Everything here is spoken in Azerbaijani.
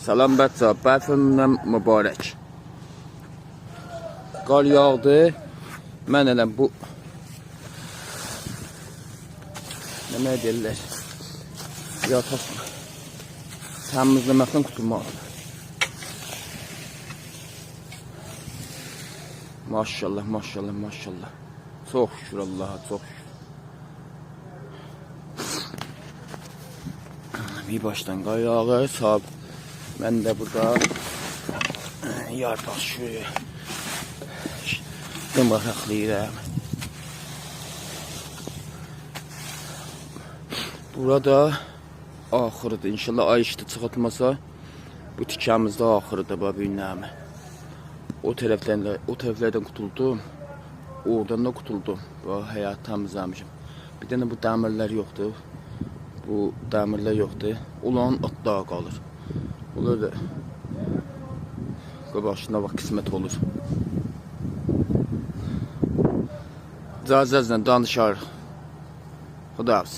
Salam bətsə, bəfəndən mübarək. Qar yağdı. Mən elə bu nə deyirlər? Yataq təmizləməkdən qurtulmalıdır. Maşallah, maşallah, maşallah. Çox şükür Allaha, çox şükür. Bir başdan qayağı sağ. Mən də burada yarpaq şuraya dımaqlayıram. Burada axırıdır. İnşallah ay işdə çıxartmasa bu tikəmizdə axırıdır bu günləmi. O tərəflərdən qutuldum. Oradan da qutuldum. Bu həyat təmizləmişim. Bir dənə bu dəmirlər yoxdur. Bu dəmirlər yoxdur. Olan atlar qalır. Onlar da başına bax qismət olur. İcazənizlə danışarıq. Xudahafız.